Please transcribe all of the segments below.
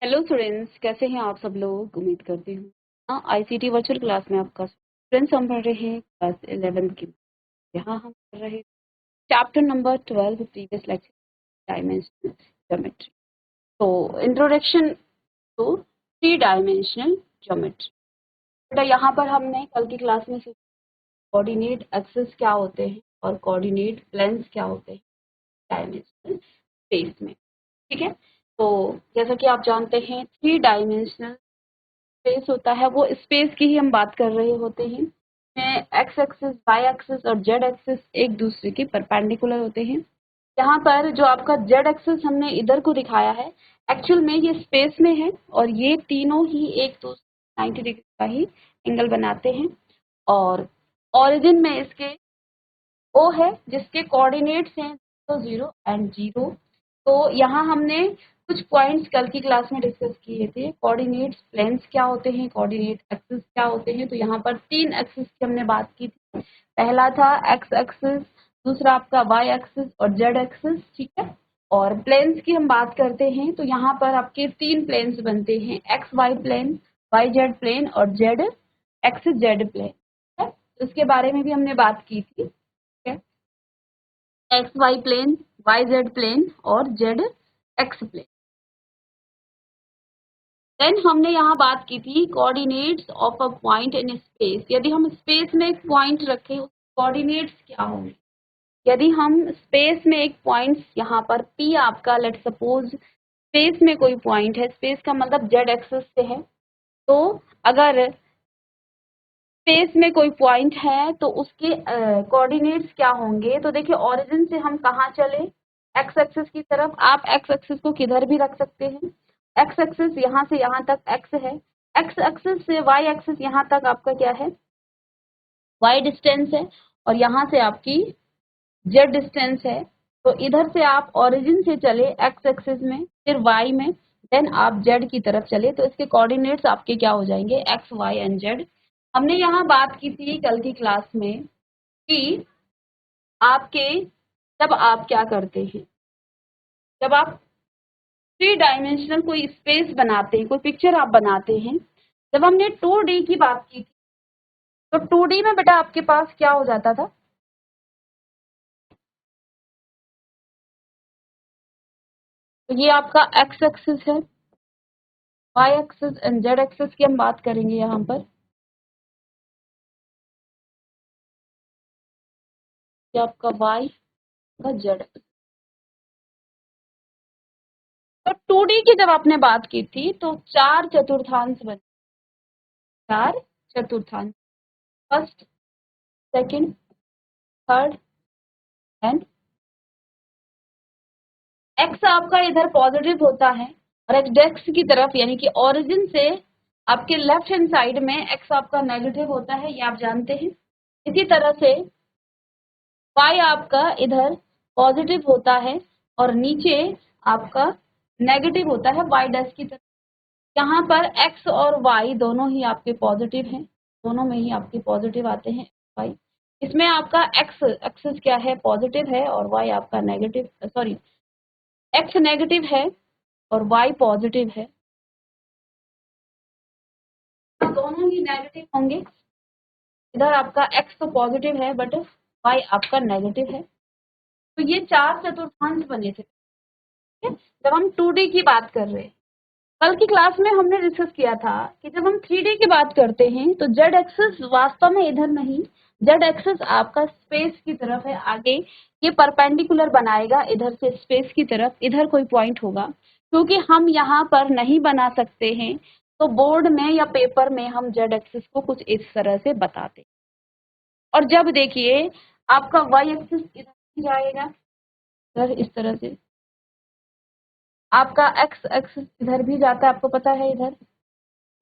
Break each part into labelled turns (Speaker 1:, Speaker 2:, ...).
Speaker 1: Hello students, कैसे हैं आप सब लोग। उम्मीद करती हूँ आईसीटी वर्चुअल क्लास में आपका स्टूडेंट्स हम पढ़ रहे हैं क्लास 11 की। यहाँ हम पढ़ रहे हैं chapter number 12 previous lecture dimensional geometry. तो introduction to three dimensional geometry. बेटा यहाँ पर हमने कल की क्लास में कोऑर्डिनेट एक्सिस क्या होते हैं और कोऑर्डिनेट प्लेन्स क्या होते हैं डायमेंशनल स्पेस में। ठीक है, तो जैसा कि आप जानते हैं थ्री डायमेंशनल स्पेस होता है, वो स्पेस की ही हम बात कर रहे होते हैं। एक्स एक्सिस, वाई एक्सिस और जेड एक्सिस एक दूसरे के परपेंडिकुलर होते हैं। यहाँ पर जो आपका जेड एक्सिस हमने इधर को दिखाया है, एक्चुअल में ये स्पेस में है और ये तीनों ही एक दूसरे 90 डिग्री का ही एंगल बनाते हैं। और ओरिजिन में इसके ओ है जिसके कोऑर्डिनेट्स हैं 0 एंड 0। तो यहाँ हमने कुछ पॉइंट्स कल की क्लास में डिस्कस किए थे। कोऑर्डिनेट्स प्लेन्स क्या होते हैं, कोऑर्डिनेट एक्सिस क्या होते हैं। तो यहाँ पर तीन एक्सिस की हमने बात की थी। पहला था एक्स एक्सिस, दूसरा आपका वाई एक्सिस और जेड एक्सिस। ठीक है, और प्लेन्स की हम बात करते हैं तो यहाँ पर आपके तीन प्लेन्स बनते हैं, x y plane, y z plane और जेड एक्स जेड प्लेन। उसके बारे में भी हमने बात की थी। X y plane, y z plane और जेड एक्स प्लेन। देन हमने यहाँ बात की थी coordinates of a point in space. यदि हम स्पेस में एक पॉइंट रखें, कोऑर्डिनेट्स क्या होंगे। यदि हम स्पेस में एक पॉइंट यहाँ पर P आपका, लेट सपोज स्पेस में कोई पॉइंट है, स्पेस का मतलब जेड एक्सिस से है। तो अगर स्पेस में कोई पॉइंट है तो उसके कोऑर्डिनेट्स क्या होंगे। तो देखिए ओरिजिन से हम कहाँ चले, एक्स एक्सिस की तरफ। आप एक्स एक्सिस को किधर भी रख सकते हैं। एक्स एक्सिस यहाँ से यहाँ तक एक्स है, एक्स एक्सिस से वाई एक्सिस यहाँ तक आपका क्या है, वाई डिस्टेंस है, और यहाँ से आपकी जेड डिस्टेंस है। तो इधर से आप ओरिजिन से चले एक्स एक्सिस में, फिर वाई में, देन आप जेड की तरफ चले, तो इसके कोऑर्डिनेट्स आपके क्या हो जाएंगे, एक्स वाई एंड जेड। हमने यहाँ बात की थी कल की क्लास में कि आपके जब आप क्या करते हैं, जब आप थ्री डायमेंशनल कोई स्पेस बनाते हैं, कोई पिक्चर आप बनाते हैं। जब हमने 2D की बात की थी तो 2D में बेटा आपके पास क्या हो जाता था, तो ये आपका एक्स एक्सिस है, y axis and z axis की हम बात करेंगे यहाँ पर। ये आपका वाई का जेड। तो 2D की जब आपने बात की थी तो चार चतुर्थांश बने, चार चतुर्थांश, first, second, third and x आपका इधर पॉजिटिव होता है और एक्स की तरफ यानी कि ओरिजिन से आपके लेफ्ट हैंड साइड में एक्स आपका नेगेटिव होता है, ये आप जानते हैं। इसी तरह से वाई आपका इधर पॉजिटिव होता है और नीचे आपका नेगेटिव होता है वाई डैश की तरफ। यहाँ पर एक्स और वाई दोनों ही आपके पॉजिटिव हैं, दोनों में ही आपके पॉजिटिव आते हैं वाई। इसमें आपका एक्स एक्सिस क्या है, पॉजिटिव है, और वाई आपका नेगेटिव, सॉरी एक्स नेगेटिव है और वाई पॉजिटिव है, दोनों ही नेगेटिव होंगे। इधर आपका एक्स तो पॉजिटिव है बट वाई आपका नेगेटिव है। तो ये चार चतुर्थांश बने थे, ठीक है, जब हम 2D की बात कर रहे हैं। कल की क्लास में हमने डिस्कस किया था कि जब हम 3D की बात करते हैं तो जेड एक्सिस वास्तव में इधर नहीं, जेड एक्सिस आपका स्पेस की तरफ है आगे, ये परपेंडिकुलर बनाएगा इधर से स्पेस की तरफ, इधर कोई पॉइंट होगा। क्योंकि हम यहाँ पर नहीं बना सकते हैं तो बोर्ड में या पेपर में हम जेड एक्सिस को कुछ इस तरह से बताते हैं। और जब देखिए आपका वाई एक्सिस इधर जाएगा, इधर इस तरह से आपका एक्स एक्सिस इधर भी जाता है, आपको पता है, इधर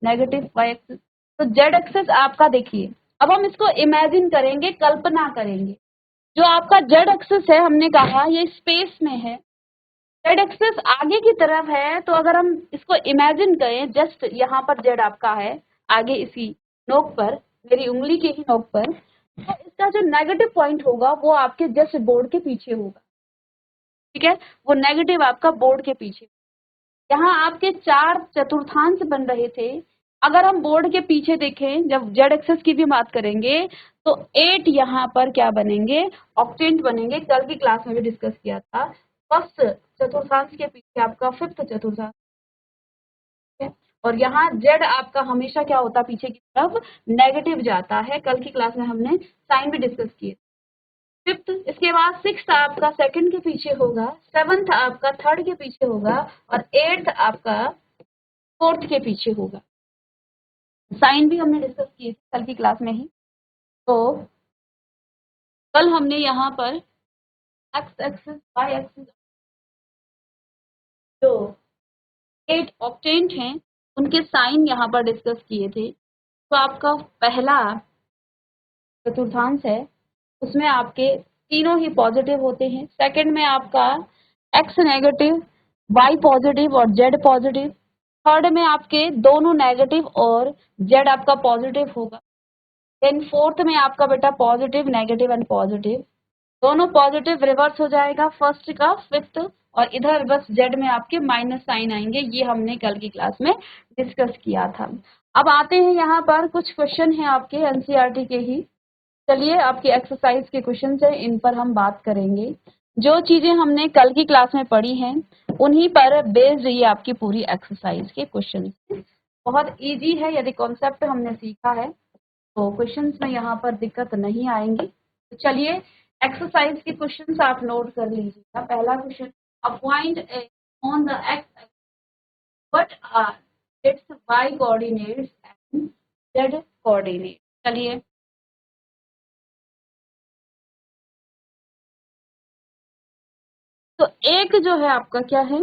Speaker 1: नेगेटिव वाई एक्सिस। तो जेड एक्सिस आपका देखिए, अब हम इसको इमेजिन करेंगे, कल्पना करेंगे। जो आपका जेड एक्सिस है, हमने कहा ये स्पेस में है, जेड एक्सिस आगे की तरफ है। तो अगर हम इसको इमेजिन करें, जस्ट यहाँ पर जेड आपका है आगे इसी नोक पर, मेरी उंगली के ही नोक पर, तो इसका जो नेगेटिव पॉइंट होगा वो आपके जस्ट बोर्ड के पीछे होगा। ठीक है, वो नेगेटिव आपका बोर्ड के पीछे। यहाँ आपके 4 चतुर्थांश बन रहे थे। अगर हम बोर्ड के पीछे देखें, जब जेड एक्सेस की भी बात करेंगे तो 8 यहाँ पर क्या बनेंगे, ऑक्टेंट बनेंगे। कल की क्लास में भी डिस्कस किया था। फर्स्ट चतुर्थांश के पीछे आपका फिफ्थ चतुर्थांश है, और यहाँ जेड आपका हमेशा क्या होता है, पीछे की तरफ नेगेटिव जाता है। कल की क्लास में हमने साइन भी डिस्कस किए। फिफ्थ, इसके बाद सिक्स्थ आपका सेकंड के पीछे होगा, सेवंथ आपका थर्ड के पीछे होगा, और एट्थ आपका फोर्थ के पीछे होगा। साइन भी हमने डिस्कस किए कल की क्लास में ही। तो कल हमने यहाँ पर एक्स एक्सिस वाई एक्सिस जो 8 ऑक्टेंट हैं उनके साइन यहाँ पर डिस्कस किए थे। तो आपका पहला चतुर्थांश है, उसमें आपके तीनों ही पॉजिटिव होते हैं। सेकंड में आपका एक्स नेगेटिव, वाई पॉजिटिव और जेड पॉजिटिव। थर्ड में आपके दोनों नेगेटिव और जेड आपका पॉजिटिव होगा। देन फोर्थ में आपका बेटा पॉजिटिव नेगेटिव एंड पॉजिटिव, दोनों पॉजिटिव रिवर्स हो जाएगा फर्स्ट का फिफ्थ, और इधर बस जेड में आपके माइनस साइन आएंगे। ये हमने कल की क्लास में डिस्कस किया था। अब आते हैं यहाँ पर कुछ क्वेश्चन हैं आपके एनसीईआरटी के ही। चलिए, आपकी एक्सरसाइज के क्वेश्चन है, इन पर हम बात करेंगे। जो चीजें हमने कल की क्लास में पढ़ी हैं उन्हीं पर बेस्ड ये आपकी पूरी एक्सरसाइज के क्वेश्चन। बहुत इजी है, यदि कॉन्सेप्ट हमने सीखा है तो क्वेश्चंस में यहाँ पर दिक्कत नहीं आएंगी। तो चलिए, एक्सरसाइज के क्वेश्चंस आप नोट कर लीजिएगा। पहला question, a point on the x, what are its y coordinates and z coordinate. चलिए, तो एक जो है आपका क्या है,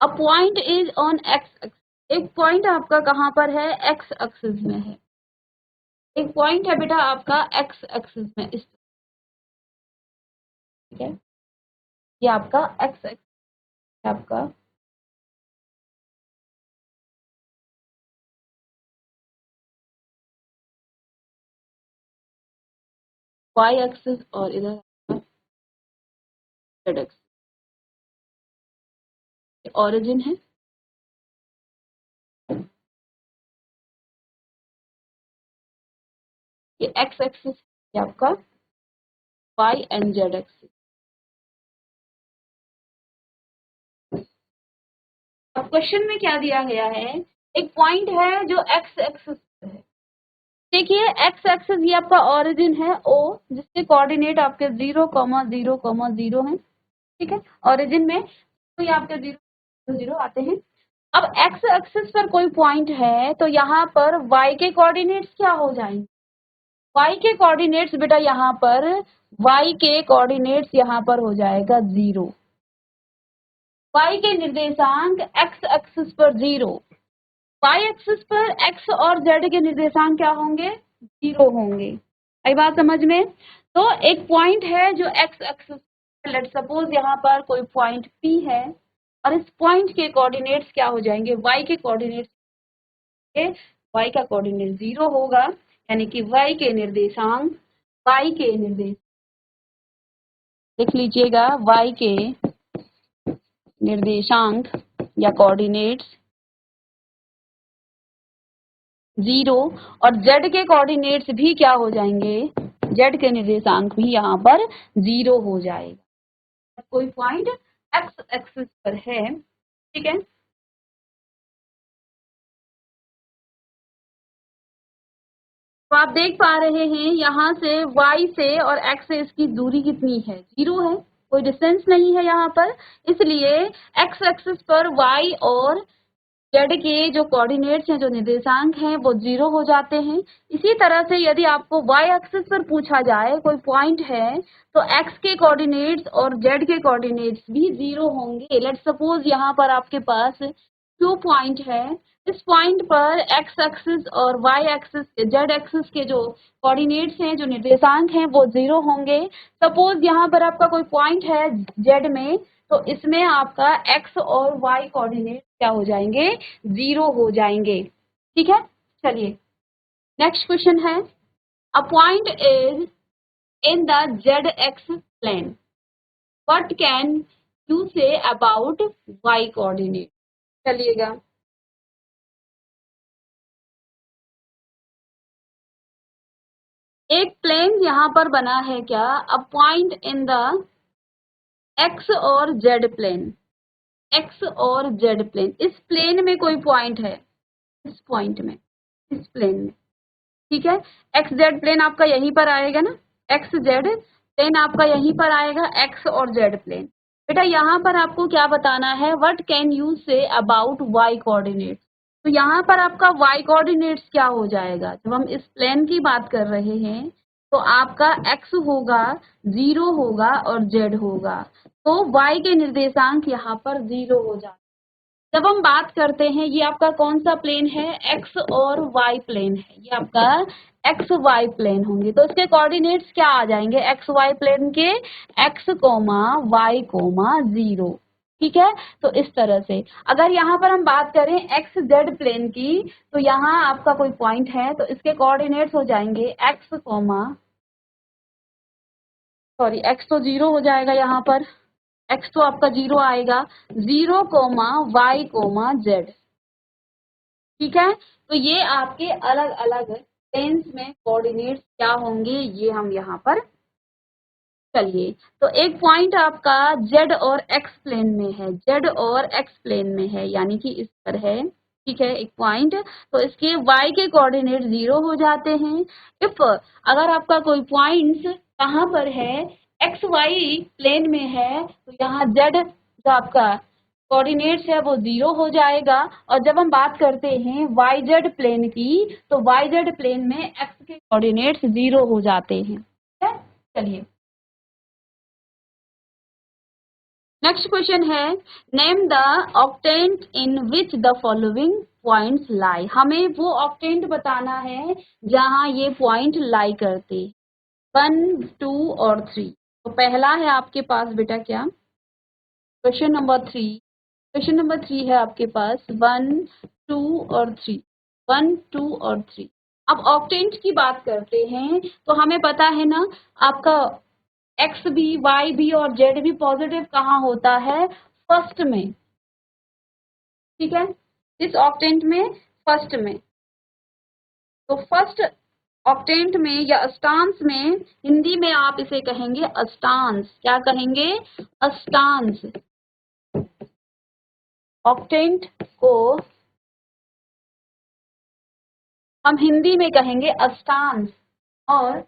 Speaker 1: a point is on x, एक पॉइंट आपका कहाँ पर है, एक्स एक्सिस में है। एक पॉइंट है बेटा आपका एक्स एक्सिस में, इस, ठीक है, ये आपका एक्स एक्सिस आपका, वाई एक्सिस और इधर जेड एक्सिस ऑरिजिन है। ये एक्स एक्सिस है आपका, वाई एंड जेड एक्सिस। अब क्वेश्चन में क्या दिया गया है, एक पॉइंट है जो एक्स एक्सिस पर है। देखिए, एक्स एक्सिस ये आपका ऑरिजिन है ओ, जिसके कोऑर्डिनेट आपके 0,0,0 है। ठीक है, ऑरिजिन में तो ये आपके 0,0 आते हैं। अब एक्स एक्सिस पर कोई पॉइंट है तो यहाँ पर वाई के कोऑर्डिनेट्स क्या हो जाएंगे, वाई के कोऑर्डिनेट्स बेटा यहाँ पर, वाई के कोऑर्डिनेट्स यहाँ पर हो जाएगा 0। वाई के निर्देशांक एक्स एक्सिस पर 0, वाई एक्सिस पर एक्स और जेड के निर्देशांक क्या होंगे, 0 होंगे। आई बात समझ में। तो एक पॉइंट है जो एक्स एक्सिस, लेट सपोज यहाँ पर कोई पॉइंट P है, और इस पॉइंट के कोऑर्डिनेट्स क्या हो जाएंगे, वाई के कोऑर्डिनेट्स, वाई का कोऑर्डिनेट 0 होगा, यानी कि वाई के निर्देशांक, वाई के निर्देश, लिख लीजिएगा, वाई के निर्देशांक या कोऑर्डिनेट्स 0, और जेड के कोऑर्डिनेट्स भी क्या हो जाएंगे, जेड के निर्देशांक भी यहाँ पर 0 हो जाएगा। कोई पॉइंट एक्स एक्सिस पर है, ठीक है। तो आप देख पा रहे हैं यहाँ से y से और x से इसकी दूरी कितनी है, 0 है, कोई डिस्टेंस नहीं है यहाँ पर। इसलिए x एक्सिस पर y और z के जो कोऑर्डिनेट्स हैं, जो निर्देशांक हैं, वो 0 हो जाते हैं। इसी तरह से यदि आपको y एक्सिस पर पूछा जाए कोई पॉइंट है तो x के कोऑर्डिनेट्स और z के कोऑर्डिनेट्स भी 0 होंगे। लेट्स सपोज यहाँ पर आपके पास 2 पॉइंट है, इस पॉइंट पर x एक्सिस और y एक्सिस, z एक्सिस के जो कोऑर्डिनेट्स हैं, जो निर्देशांक हैं, वो 0 होंगे। सपोज यहाँ पर आपका कोई पॉइंट है z में, तो इसमें आपका x और y कोऑर्डिनेट क्या हो जाएंगे, 0 हो जाएंगे। ठीक है, चलिए नेक्स्ट क्वेश्चन है, a point is in the z x plane, what can you say about y coordinate. चलिएगा, एक प्लेन यहाँ पर बना है क्या, a point in the x और जेड प्लेन, एक्स और जेड प्लेन, इस प्लेन में कोई पॉइंट है, इस पॉइंट में, इस प्लेन में, ठीक है। एक्स जेड प्लेन आपका यहीं पर आएगा ना, एक्स जेड प्लेन आपका यहीं पर आएगा, एक्स और जेड प्लेन। बेटा यहाँ पर आपको क्या बताना है, what can you say about y coordinate. तो यहाँ पर आपका वाई कोऑर्डिनेट्स क्या हो जाएगा, जब हम इस प्लेन की बात कर रहे हैं तो आपका एक्स होगा, जीरो होगा और जेड होगा, तो वाई के निर्देशांक यहाँ पर जीरो हो जाएगा। जब हम बात करते हैं, ये आपका कौन सा प्लेन है, एक्स और वाई प्लेन है, ये आपका एक्स वाई प्लेन होंगे, तो इसके कोऑर्डिनेट्स क्या आ जाएंगे, एक्स वाई प्लेन के x comma y comma zero, ठीक है। तो इस तरह से अगर यहाँ पर हम बात करें एक्स जेड प्लेन की, तो यहाँ आपका कोई पॉइंट है तो इसके कोऑर्डिनेट्स हो जाएंगे एक्स कोमा, सॉरी एक्स तो जीरो हो जाएगा यहाँ पर, एक्स तो आपका जीरो आएगा, zero comma y comma z, ठीक है। तो ये आपके अलग अलग प्लेन्स में कोऑर्डिनेट्स क्या होंगे, ये हम यहाँ पर, चलिए, तो एक पॉइंट आपका जेड और एक्स प्लेन में है, जेड और एक्स प्लेन में है, यानी कि इस पर है, ठीक है, एक पॉइंट, तो इसके वाई के कोऑर्डिनेट जीरो हो जाते हैं। इफ अगर आपका कोई पॉइंट कहाँ पर है, एक्स वाई प्लेन में है, तो यहाँ जेड जो आपका कोऑर्डिनेट्स है वो जीरो हो जाएगा, और जब हम बात करते हैं वाई जेड प्लेन की, तो वाई जेड प्लेन में एक्स के कोऑर्डिनेट्स जीरो हो जाते हैं, ठीक है। चलिए, नेक्स्ट क्वेश्चन है, name the octant in which the following points लाई, हमें वो ऑक्टेंट बताना है जहां ये पॉइंट लाई करते, 1, 2 और 3। तो पहला है आपके पास बेटा क्या, क्वेश्चन नंबर 3, क्वेश्चन नंबर 3 है आपके पास 1, 2 और 3, 1, 2 और 3। अब ऑक्टेंट की बात करते हैं तो हमें पता है ना, आपका एक्स भी वाई भी और जेड भी पॉजिटिव कहाँ होता है, फर्स्ट में, ठीक है, इस ऑक्टेंट में, फर्स्ट में, तो फर्स्ट ऑक्टेंट में या अष्टांश में, हिंदी में आप इसे कहेंगे अष्टांश, क्या कहेंगे, अष्टांश, ऑक्टेंट को हम हिंदी में कहेंगे अष्टांश। और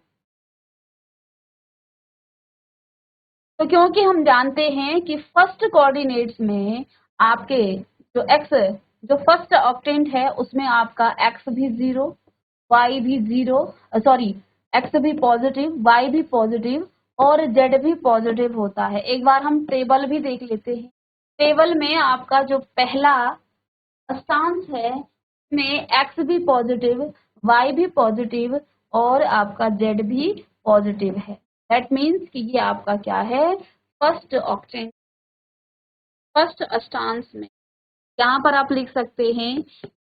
Speaker 1: तो क्योंकि हम जानते हैं कि फर्स्ट कोऑर्डिनेट्स में आपके जो एक्स, जो फर्स्ट ऑक्टेंट है उसमें आपका एक्स भी जीरो, वाई भी जीरो, सॉरी एक्स भी पॉजिटिव, वाई भी पॉजिटिव और जेड भी पॉजिटिव होता है। एक बार हम टेबल भी देख लेते हैं, टेबल में आपका जो पहला अष्टांश है में एक्स भी पॉजिटिव, वाई भी पॉजिटिव और आपका जेड भी पॉजिटिव है, दैट मीन्स कि ये आपका क्या है, फर्स्ट ऑक्टेंट, फर्स्ट अष्टांश में। यहाँ पर आप लिख सकते हैं,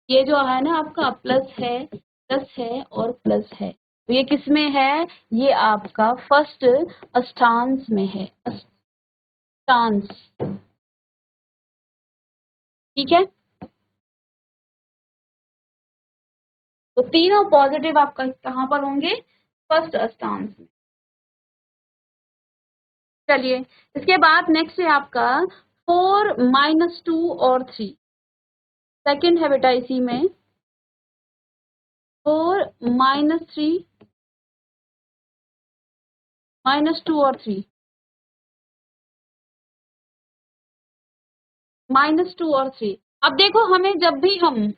Speaker 1: ये जो है ना आपका प्लस है और प्लस है, तो ये किस में है, ये आपका फर्स्ट अष्टांश में है, अष्टांश, ठीक है। तो तीनों पॉजिटिव आपका कहाँ पर होंगे, फर्स्ट अष्टांश में। चलिए, इसके बाद नेक्स्ट है आपका 4, -2 और 3, सेकंड है बेटा इसी में, 4, -3, -2 और 3, -2 और 3। अब देखो, हमें जब भी हम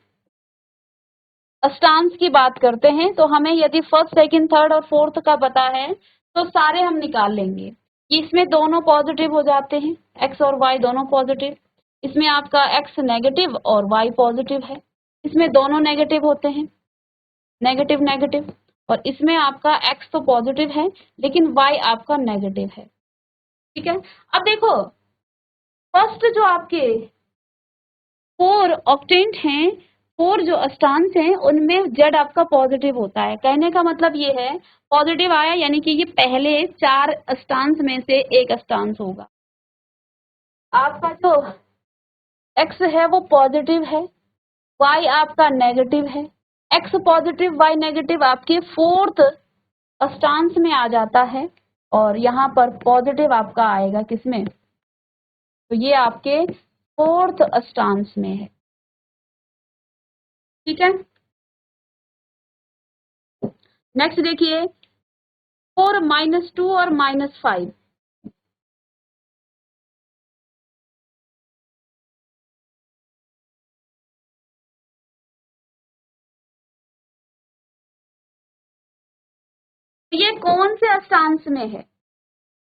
Speaker 1: अष्टांश की बात करते हैं तो हमें यदि फर्स्ट सेकंड थर्ड और फोर्थ का पता है तो सारे हम निकाल लेंगे, कि इसमें दोनों पॉजिटिव हो जाते हैं, एक्स और वाई दोनों पॉजिटिव, इसमें आपका एक्स नेगेटिव और वाई पॉजिटिव है, इसमें दोनों नेगेटिव होते हैं, नेगेटिव नेगेटिव, और इसमें आपका एक्स तो पॉजिटिव है लेकिन वाई आपका नेगेटिव है, ठीक है। अब देखो, फर्स्ट जो आपके 4 ऑक्टेंट हैं, 4 जो अष्टांश हैं उनमें जेड आपका पॉजिटिव होता है, कहने का मतलब ये है पॉजिटिव आया यानी कि ये पहले 4 अष्टांश में से एक अष्टांश होगा। आपका जो एक्स है वो पॉजिटिव है, वाई आपका नेगेटिव है। एक्स पॉजिटिव वाई नेगेटिव आपके फोर्थ अस्टांश में आ जाता है, और यहाँ पर पॉजिटिव आपका आएगा किसमें, तो ये आपके फोर्थ अस्टांश में है। ठीक है, नेक्स्ट देखिए 4 -2 और -5। ये कौन से अष्टांश में है?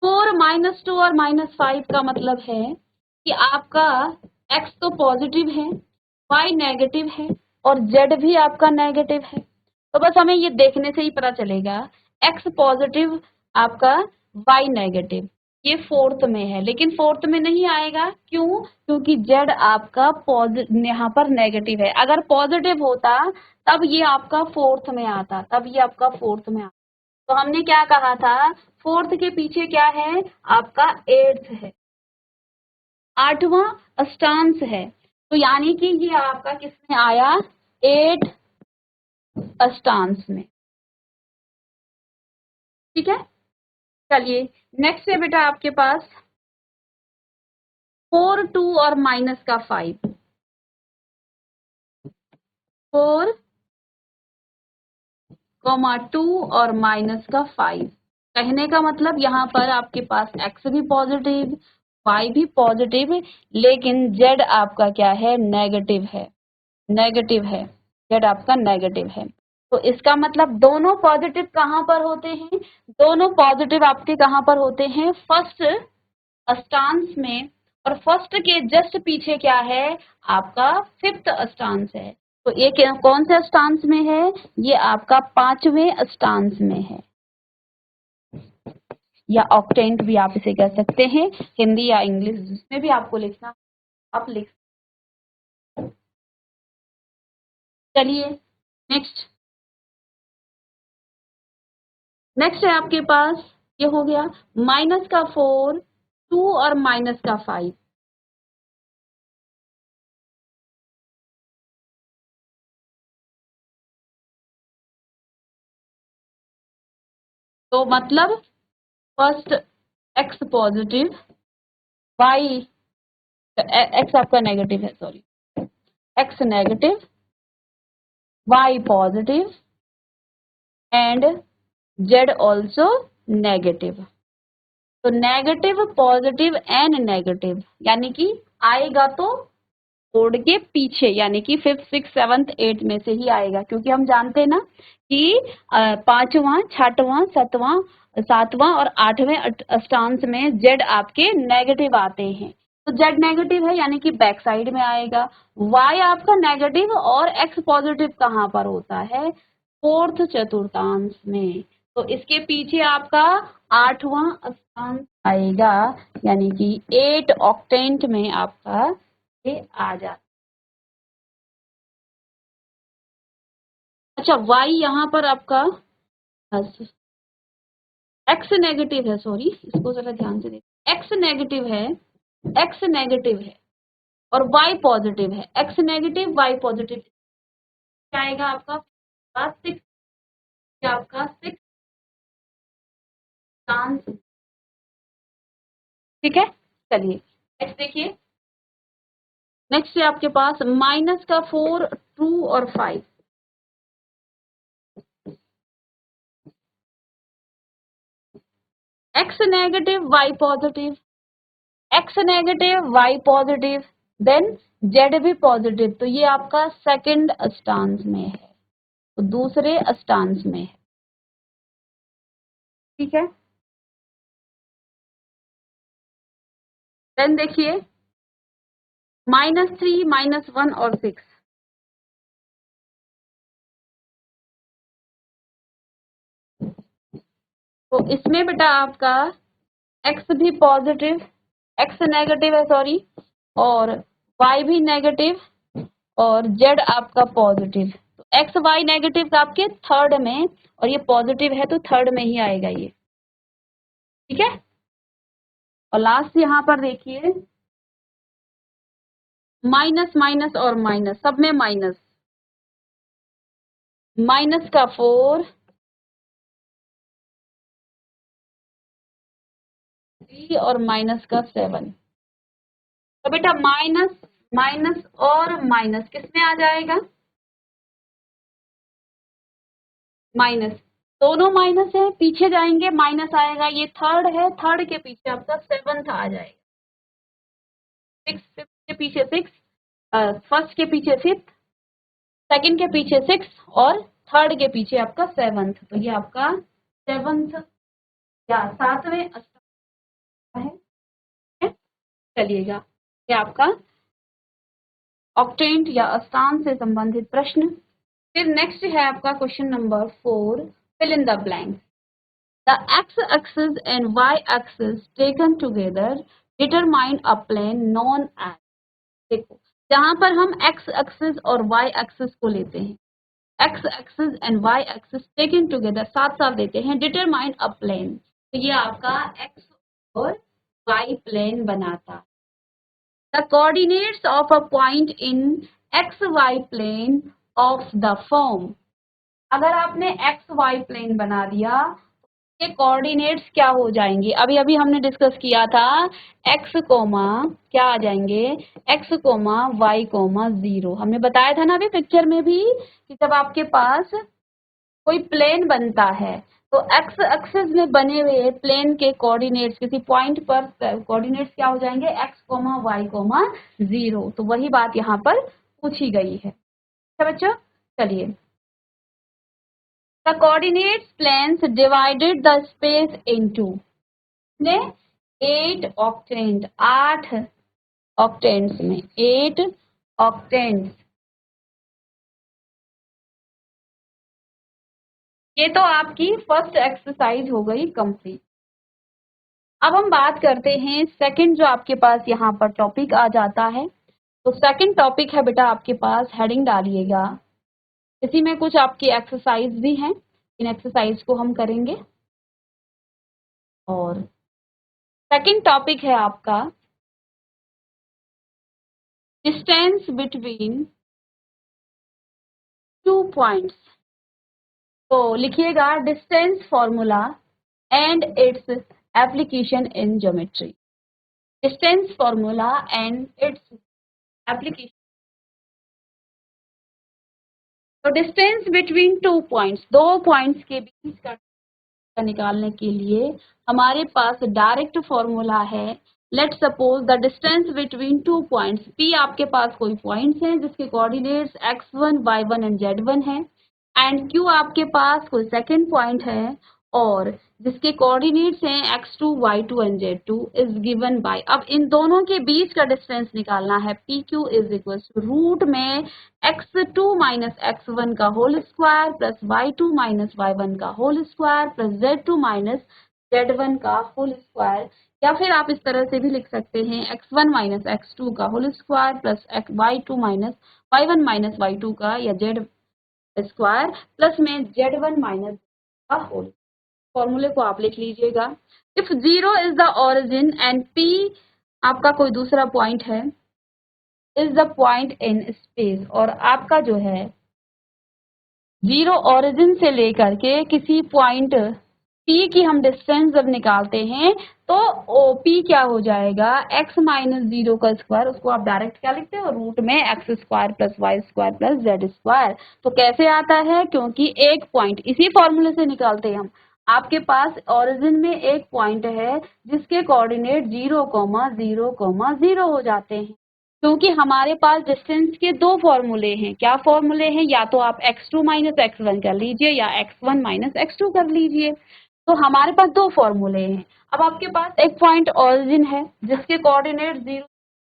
Speaker 1: 4 -2 और -5 का मतलब है कि आपका x तो पॉजिटिव है, y नेगेटिव है, और z भी आपका नेगेटिव है। तो बस हमें ये देखने से ही पता चलेगा x पॉजिटिव आपका y नेगेटिव, ये फोर्थ में है, लेकिन फोर्थ में नहीं आएगा। क्यों? क्योंकि z आपका पॉजिटिव यहाँ पर नेगेटिव है। अगर पॉजिटिव होता तब ये आपका फोर्थ में आता, तब ये आपका फोर्थ में आता। तो हमने क्या कहा था, फोर्थ के पीछे क्या है आपका, एट्थ है, आठवां अष्टांश है। तो यानी कि ये आपका किसमें आया, एट अष्टांश में। ठीक है, चलिए नेक्स्ट है बेटा आपके पास 4 2 और -5। 4, 2 और -5। कहने का मतलब यहाँ पर आपके पास x भी पॉजिटिव, y भी पॉजिटिव, लेकिन z आपका क्या है, नेगेटिव है, नेगेटिव है, z आपका नेगेटिव है। तो इसका मतलब दोनों पॉजिटिव कहाँ पर होते हैं, दोनों पॉजिटिव आपके कहाँ पर होते हैं, फर्स्ट अष्टांश में, और फर्स्ट के जस्ट पीछे क्या है आपका फिफ्थ अष्टांश है। तो ये कौन से अष्टांश में है, ये आपका पांचवें अष्टांश में है, या ऑक्टेंट भी आप इसे कह सकते हैं, हिंदी या इंग्लिश जिसमें भी आपको लिखना आप लिख। चलिए नेक्स्ट, नेक्स्ट है आपके पास, ये हो गया -4 2 और -5। तो मतलब first x positive, y, x आपका नेगेटिव है, sorry, x negative, y positive, and z also negative. तो नेगेटिव पॉजिटिव एंड नेगेटिव यानी कि आएगा तो कोड के पीछे, यानी कि 5th 6th 7th 8th में से ही आएगा, क्योंकि हम जानते हैं ना कि पांचवा, छठवां, सातवां और आठवें अष्टांश में जेड आपके नेगेटिव आते हैं। तो जेड नेगेटिव है यानी कि बैक साइड में आएगा। वाई आपका नेगेटिव और एक्स पॉजिटिव कहाँ पर होता है, फोर्थ चतुर्थांश में। तो इसके पीछे आपका आठवां अष्टांश आएगा, यानी कि 8 ऑक्टेंट में आपका ये आ जाता। अच्छा, y यहाँ पर आपका x नेगेटिव है, सॉरी इसको जरा ध्यान से देखिए, x नेगेटिव है, x नेगेटिव है और y पॉजिटिव है, x नेगेटिव y पॉजिटिव, क्या आएगा आपका 6, आपका 6 चांस। ठीक है, चलिए नेक्स्ट देखिए, नेक्स्ट है आपके पास -4 2 और 5। x negative y positive, x negative y positive, then z भी पॉजिटिव, तो ये आपका सेकंड अष्टांश में है, तो दूसरे अष्टांश में है। ठीक है, देन देखिए -3 -1 और 6। तो इसमें बेटा आपका x भी पॉजिटिव, x नेगेटिव है सॉरी, और y भी नेगेटिव, और z आपका पॉजिटिव। तो x y नेगेटिव आपके थर्ड में, और ये पॉजिटिव है तो थर्ड में ही आएगा ये। ठीक है, और लास्ट यहाँ पर देखिए माइनस माइनस और माइनस, सब में माइनस, माइनस का 4, 3 और माइनस का 7। तो बेटा माइनस माइनस और माइनस किस में आ जाएगा? माइनस, दोनों माइनस है, पीछे जाएंगे माइनस आएगा, ये थर्ड है, थर्ड के पीछे आपका 7th आ जाएगा, 6 के पीछे 6, फर्स्ट के पीछे 5th, सेकंड के पीछे 6 और थर्ड के पीछे आपका 7th। तो ये आपका 7th या 7वें अष्टक है। चलिएगा, ये आपका ऑक्टेंट या अष्टांग से संबंधित प्रश्न। फिर नेक्स्ट है आपका question number 4, fill in the blank. The x-axis and y-axis taken together determine a plane known as। देखो, जहां पर हम x एक्सिस और y एक्सिस को लेते हैं, x axis and y axis taken together साथ साथ देते हैं, डिटरमाइन अ प्लेन, तो ये आपका x और y प्लेन बनाता। The coordinates of a point in xy plane of the form। अगर आपने xy प्लेन बना दिया के कोऑर्डिनेट्स क्या हो जाएंगे? अभी अभी हमने डिस्कस किया था, x कोमा क्या आ जाएंगे, x कोमा y कोमा 0। हमने बताया था ना अभी पिक्चर में भी कि जब आपके पास कोई प्लेन बनता है तो x एक्सिस में बने हुए प्लेन के कोऑर्डिनेट्स किसी पॉइंट पर कोऑर्डिनेट्स क्या हो जाएंगे, x कोमा y कोमा 0। तो वही बात यहाँ पर पूछी गई है। अच्छा बच्चों, चलिए, the coordinates planes divided the space into ने 8 ऑक्टेंट, 8 ऑक्टेंट्स में 8 ऑक्टेंट्स। ये तो आपकी फर्स्ट एक्सरसाइज हो गई कंप्लीट। अब हम बात करते हैं सेकंड, जो आपके पास यहाँ पर टॉपिक आ जाता है। तो सेकंड टॉपिक है बेटा आपके पास, हेडिंग डालिएगा, इसी में कुछ आपकी एक्सरसाइज भी हैं, इन एक्सरसाइज को हम करेंगे। और सेकंड टॉपिक है आपका डिस्टेंस बिटवीन 2 पॉइंट्स। तो लिखिएगा distance formula and its application in geometry. Distance formula and its application. तो डिस्टेंस बिटवीन 2 पॉइंट्स, 2 पॉइंट्स के बीच का निकालने के लिए हमारे पास डायरेक्ट फॉर्मूला है। Let's suppose the distance between 2 points, P आपके पास कोई पॉइंट्स हैं जिसके coordinates x1 y1 and z1 है, एंड क्यू आपके पास कोई सेकंड पॉइंट है और जिसके कोऑर्डिनेट्स हैं x2 y2 and z2 is given by. अब इन दोनों के बीच का डिस्टेंस निकालना है, P Q is equal to root में x2 माइनस x1 का whole square plus y2 minus y1 का whole square plus z2 minus z1 का होल स्क्वायर। या फिर आप इस तरह से भी लिख सकते हैं x1 माइनस x2 का whole square plus y2 minus y1 minus y2 का या z स्क्वायर प्लस में z1 माइनस का होल। फॉर्मूले को आप लिख लीजिएगा। If 0 is the origin and p आपका कोई दूसरा पॉइंट है, is the point in space, और आपका जो है 0 ओरिजिन से लेकर के किसी पॉइंट p की हम डिस्टेंस जब निकालते हैं तो OP क्या हो जाएगा, x माइनस 0 का स्क्वायर, उसको आप डायरेक्ट क्या लिखते हो, रूट में x square plus y square plus z square. तो कैसे आता है, क्योंकि एक पॉइंट, इसी फॉर्मूले से निकालते हैं हम। आपके पास ओरिजिन में एक पॉइंट है जिसके कोऑर्डिनेट 0,0,0 हो जाते हैं, क्योंकि हमारे पास डिस्टेंस के दो फॉर्मूले हैं। क्या फॉर्मूले हैं, या तो आप x2 माइनस x1 कर लीजिए या x1 माइनस x2 कर लीजिए। तो हमारे पास दो फॉर्मूले हैं। अब आपके पास एक पॉइंट ओरिजिन है जिसके कोऑर्डिनेट 0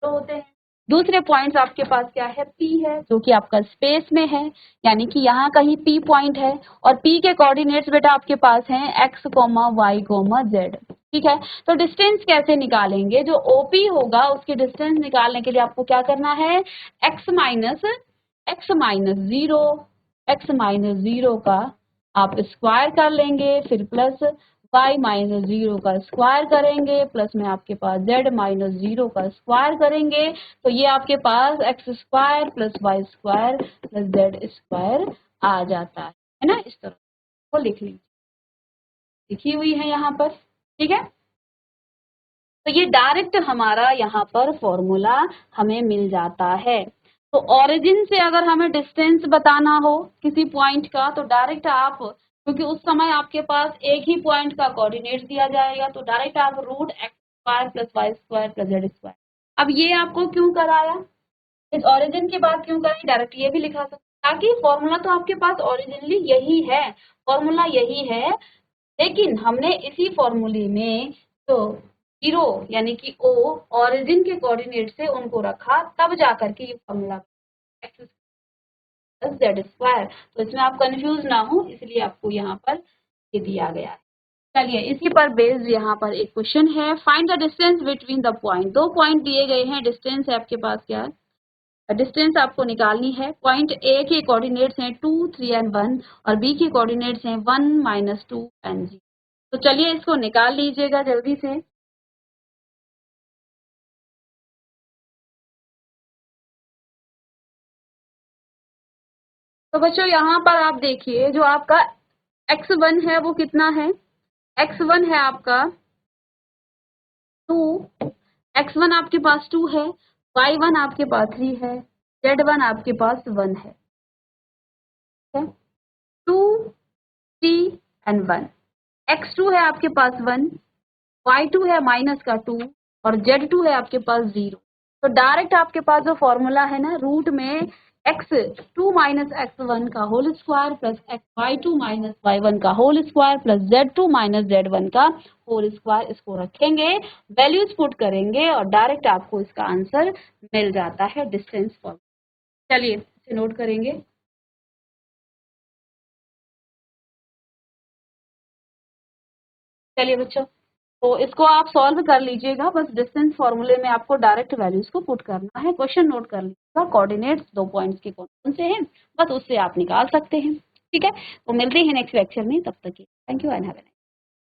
Speaker 1: होते हैं, दूसरे पॉइंट्स आपके पास क्या है, P है, जो कि आपका स्पेस में है, यानी कि यहाँ कहीं P पॉइंट है और P के कोऑर्डिनेट्स बेटा आपके पास हैं x, y, z। ठीक है, तो डिस्टेंस कैसे निकालेंगे, जो OP होगा उसके डिस्टेंस निकालने के लिए आपको क्या करना है, x माइनस 0 का आप स्क्वायर कर लेंगे, फिर प्लस y माइनस 0 का स्क्वायर करेंगे प्लस में आपके पास z माइनस 0 का स्क्वायर करेंगे, तो ये आपके पास x square plus y square plus z square आ जाता है ना। इस तरह को लिख लीजिए, लिखी हुई है यहाँ पर, ठीक है। तो ये डायरेक्ट हमारा यहाँ पर फॉर्मूला हमें मिल जाता है। तो ओरिजिन से अगर हमें डिस्टेंस बताना हो किसी पॉइंट का, तो डायरेक्ट आप, क्योंकि उस समय आपके पास एक ही पॉइंट का कोऑर्डिनेट दिया जाएगा, तो डायरेक्ट आप root x square plus y square plus z square. अब ये आपको क्यों कराया, इस ओरिजिन की बात क्यों करी, डायरेक्ट ये भी लिखा सकते, ताकि फॉर्मूला तो आपके पास ओरिजिनली यही है, फॉर्मूला यही है, लेकिन हमने इसी फॉर्मूले में तो जीरो यानी कि ओ ओरिजिन के कोऑर्डिनेट से उनको रखा, तब जाकर के ये formula x plus z square. तो इसमें आप कंफ्यूज ना हो, इसलिए आपको यहाँ पर ये दिया गया है। चलिए इसी पर बेस्ड यहाँ पर एक क्वेश्चन है, find the distance between the point. दो पॉइंट दिए गए हैं, डिस्टेंस है आपके पास क्या है, डिस्टेंस आपको निकालनी है। पॉइंट ए के कोऑर्डिनेट्स हैं 2, 3 एंड 1 और बी के कोऑर्डिनेट्स हैं 1, -2 एंड 0। तो चलिए इसको निकाल लीजिएगा जल्दी से। तो बच्चों यहाँ पर आप देखिए, जो आपका x1 है वो कितना है, x1 है आपका 2, x1 आपके पास 2 है, y1 आपके पास 3 है, z1 आपके पास 1 है, 2, 3 एंड 1। x2 है आपके पास 1, y2 है माइनस का 2 और z2 है आपके पास 0। तो डायरेक्ट आपके पास जो फॉर्मूला है ना, रूट में x2 माइनस x1 का whole square plus y2 minus y1 का whole square plus z2 minus z1 का होल स्क्वायर, इसको रखेंगे, वैल्यूज पुट करेंगे और डायरेक्ट आपको इसका आंसर मिल जाता है डिस्टेंस फॉर्मूला। चलिए इसे नोट करेंगे। चलिए बच्चों, तो इसको आप सॉल्व कर लीजिएगा, बस डिस्टेंस फॉर्मूले में आपको डायरेक्ट वैल्यूज को पुट करना है। क्वेश्चन नोट कर लीजिएगा, कोऑर्डिनेट्स दो पॉइंट्स के कौन कौन से हैं, बस उससे आप निकाल सकते हैं, ठीक है। तो मिलते हैं नेक्स्ट लेक्चर में, तब तक के thank you and have a nice day.